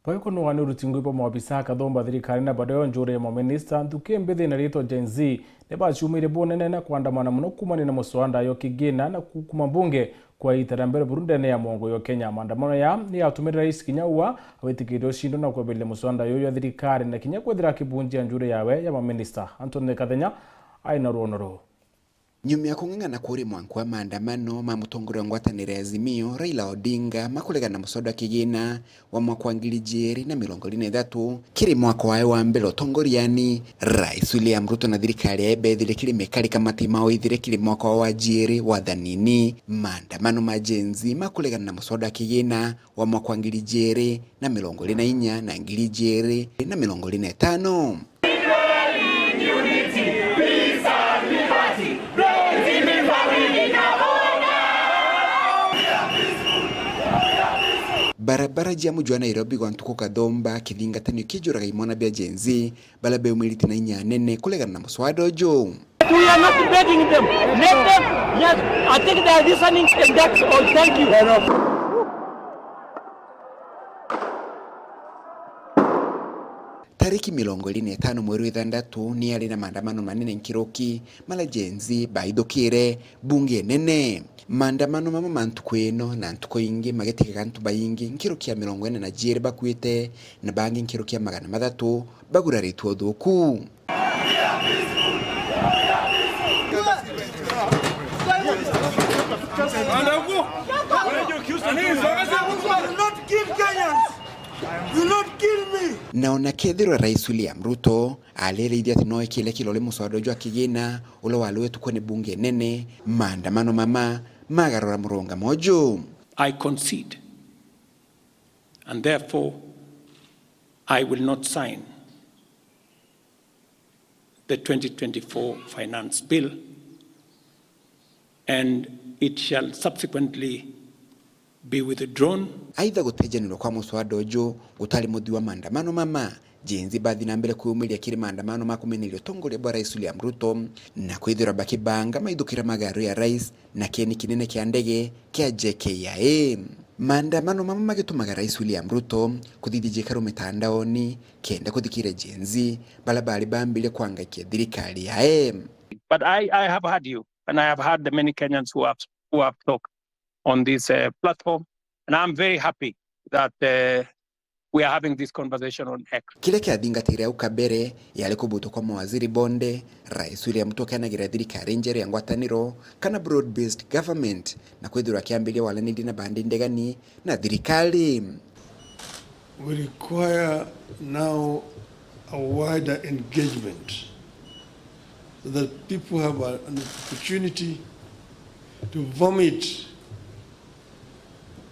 Poiko no wanu rutingu ipo mwabisa kathomba thirikari na badayo njure mo minister ntuke mbithi na rito Gen Z ne bachumire bonene na kuandamana muno kumani na muswanda yo kigina na kuma bunge kwa itarambere Burundi ne ya mongo yo Kenya. Maandamano ya ni atumire rais Kinyaua awetikiro shindo na kwebele muswanda yo ya thirikari na kinya kwethira kibunji njure yawe ya minister Anthony Kathenya aina ruonoro. Nyuma ya kung'ang'ana kuri mwanku wa maandamano ma mutongore wa ngwatanire ya Azimio Raila Odinga makulegana musoda kigina wa mwaka wa 2023 kiri mwaka wae wa mbele utongoriani Rais William Ruto na thirikari ya ebethire kiri mekari kamati maoithire kiri mwaka wa wajiri wa thanini maandamano ma Gen Z makulegana na musoda kigina wa mwaka wa 2024 na 2025. Barabara jamu jwa Nairobi kwa ntuko kathomba kithingatanio kijuraga imona bia Gen Z bala be umiliti na inya nene kulegana na muswada ojo. We are not begging them. Let them. Yes, I think they are listening and that's all. Thank you. Tariki 25 mweri wa 6 ni yali na maandamano manene nkiroki mala Gen Z baithukire bunge nene. Maandamano mama mantuko eno na ntuko ingi magetika kantu bayingi nkiroki ya 40 na jere bakwite na bangi nkiroki ya 300 baguraritwo thuku. Naona kethiro Rais William Ruto alele idia tinoe kile kilole muswada jwa kigina ule waliwe tukone bunge nene maandamano mama magarora muronga mojo. I concede and therefore I will not sign the 2024 finance bill and it shall subsequently be withdrawn. Aidha gutejanirwo kwa muswada ojo utali mudhi wa maandamano mama Gen Z bathi na mbele kuumiria kiri maandamano makumenelio tongole bwa Rais William Ruto na kwithira bakibanga maithukira magari ya rais na keni kinene kia ndege kia JKIA. Maandamano mama magitumaga Rais William Ruto kuthithijika mitandaoni kenda kuthikira Gen Z bala bali bambile kwangaikia thirikari yae. But I have heard you and I have heard the many Kenyans who have talked on this platform, and I'm very happy that we are having this conversation on X. Kile kia thingatire au kabere yale kubuto kwa mawaziri bonde Rais William Ruto kanagira thirikari njeri ya ngwataniro kana broad based government na kwithira kiambilia wala nindi na bandi ndegani na thirikari. We require now a wider engagement so that people have an opportunity to vomit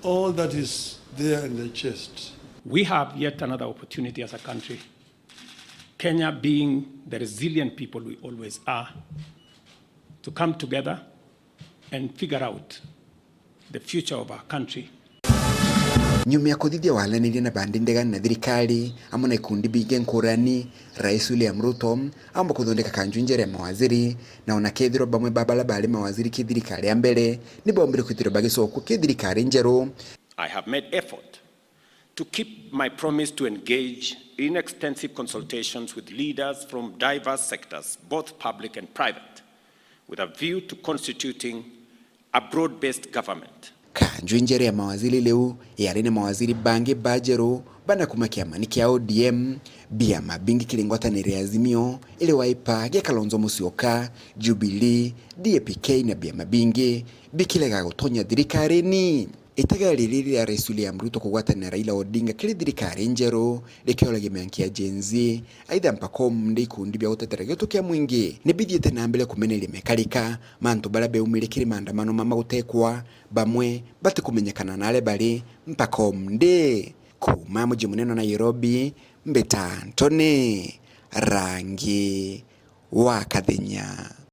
all that is there in their chest. We have yet another opportunity as a country, Kenya being the resilient people we always are, to come together and figure out the future of our country. Nyuma ya kuthithia walanĩria na bandi ndegani na thirikari amona ikundi bingi ngũrani Rais William Ruto amba kuthondeka kanju njere ya mawaziri na ona kethiro bamwe babala bali mawaziri kithirikari ya mbere ni bombire kwithiro bagicoku kithirikari njeru. I have made effort to keep my promise to engage in extensive consultations with leaders from diverse sectors, both public and private, with a view to constituting a broad-based government. Kanju njere ya mawaziri leu yari ni mawaziri bangi bajero bana kumakia maniki ya ODM bia mabingi kilingwatanire ya Azimio ile Wiper gia Kalonzo Musyoka Jubilee DAP-K na bia mabingi bikilega gutonya thirikari ni itagali riri ya Rais William Ruto kugwatanira Raila Odinga kili thirikari njeru likiola ya Gen Z aidha mpakom ndi kundi bia gutetera gitu kia mwingi nibithiete na mbele kumeneli mekalika mantu bala be umire kiri maandamano mama gutekwa bamwe bati kumenyekana nale bali mpakom ndi kuma muji muneno na Nairobi mbeta Anthony Rangi wa Kathenya.